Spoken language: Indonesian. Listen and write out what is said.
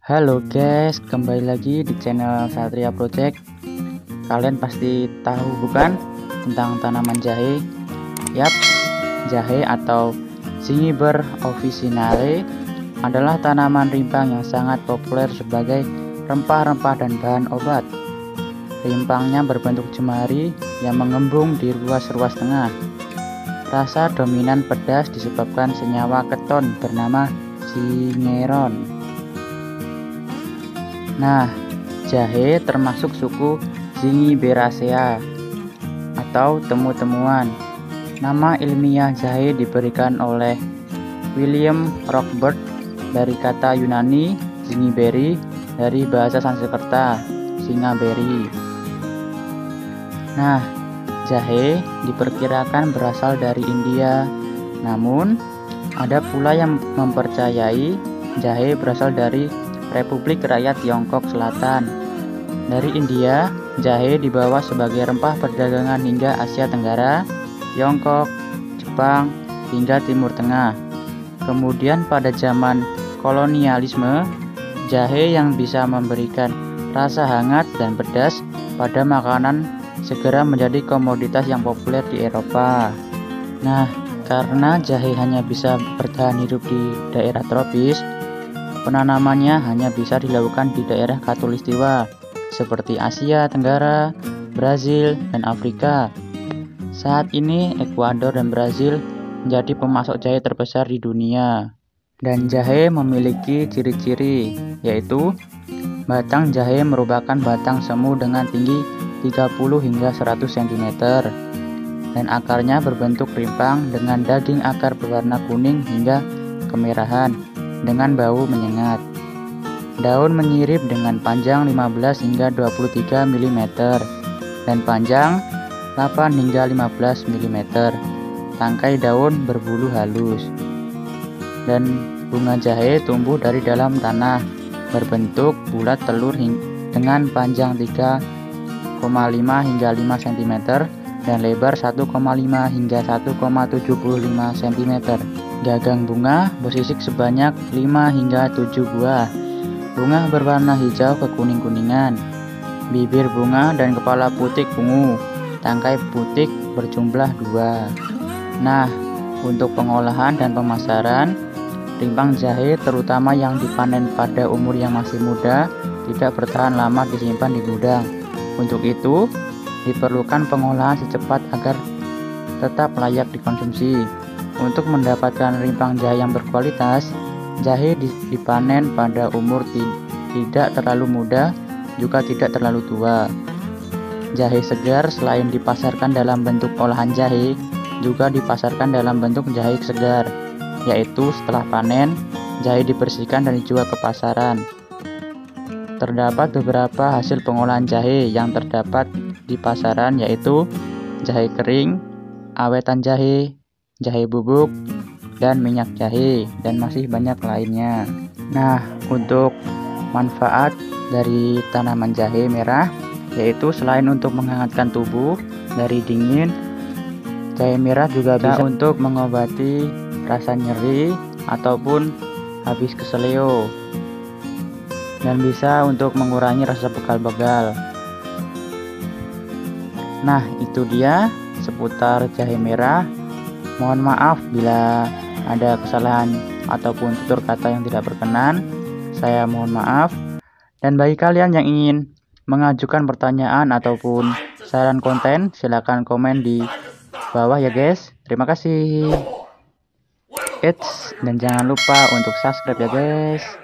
Halo guys, kembali lagi di channel Satria Project. Kalian pasti tahu bukan tentang tanaman jahe? Yap, jahe atau Zingiber officinale adalah tanaman rimpang yang sangat populer sebagai rempah-rempah dan bahan obat. Rimpangnya berbentuk jemari yang mengembung di ruas-ruas tengah. Rasa dominan pedas disebabkan senyawa keton bernama zingeron. Nah, jahe termasuk suku Zingiberaceae atau temu-temuan. Nama ilmiah jahe diberikan oleh William Rockbird dari kata Yunani zingiberi dari bahasa Sanskerta singaberi. Nah, jahe diperkirakan berasal dari India. Namun, ada pula yang mempercayai jahe berasal dari Republik Rakyat Tiongkok Selatan. Dari India, jahe dibawa sebagai rempah perdagangan hingga Asia Tenggara, Tiongkok, Jepang, hingga Timur Tengah. Kemudian pada zaman kolonialisme, jahe yang bisa memberikan rasa hangat dan pedas pada makanan segera menjadi komoditas yang populer di Eropa. Nah, karena jahe hanya bisa bertahan hidup di daerah tropis, penanamannya hanya bisa dilakukan di daerah khatulistiwa seperti Asia Tenggara, Brazil, dan Afrika. Saat ini Ekuador dan Brazil menjadi pemasok jahe terbesar di dunia. Dan jahe memiliki ciri-ciri, yaitu batang jahe merupakan batang semu dengan tinggi 30 hingga 100 cm dan akarnya berbentuk rimpang dengan daging akar berwarna kuning hingga kemerahan dengan bau menyengat. Daun menyirip dengan panjang 15 hingga 23 mm dan panjang 8 hingga 15 mm. Tangkai daun berbulu halus. Dan bunga jahe tumbuh dari dalam tanah, berbentuk bulat telur dengan panjang 3,5 hingga 5 cm dan lebar 1,5 hingga 1,75 cm. Gagang bunga bersisik sebanyak 5 hingga 7 buah. Bunga berwarna hijau kekuning-kuningan. Bibir bunga dan kepala putik ungu. Tangkai putik berjumlah 2. Nah, untuk pengolahan dan pemasaran, rimpang jahe terutama yang dipanen pada umur yang masih muda tidak bertahan lama disimpan di gudang. Untuk itu, diperlukan pengolahan secepat agar tetap layak dikonsumsi. Untuk mendapatkan rimpang jahe yang berkualitas, jahe dipanen pada umur tidak terlalu muda, juga tidak terlalu tua. Jahe segar selain dipasarkan dalam bentuk olahan jahe, juga dipasarkan dalam bentuk jahe segar, yaitu setelah panen, jahe dibersihkan dan dijual ke pasaran. Terdapat beberapa hasil pengolahan jahe yang terdapat di pasaran, yaitu jahe kering, awetan jahe, jahe bubuk, dan minyak jahe, dan masih banyak lainnya. Nah, untuk manfaat dari tanaman jahe merah, yaitu selain untuk menghangatkan tubuh dari dingin, jahe merah juga bisa untuk mengobati rasa nyeri ataupun habis keseleo, dan bisa untuk mengurangi rasa pegal-pegal. Nah, itu dia seputar jahe merah. Mohon maaf bila ada kesalahan ataupun tutur kata yang tidak berkenan. Saya mohon maaf. Dan bagi kalian yang ingin mengajukan pertanyaan ataupun saran konten, silakan komen di bawah ya guys. Terima kasih. Dan jangan lupa untuk subscribe ya guys.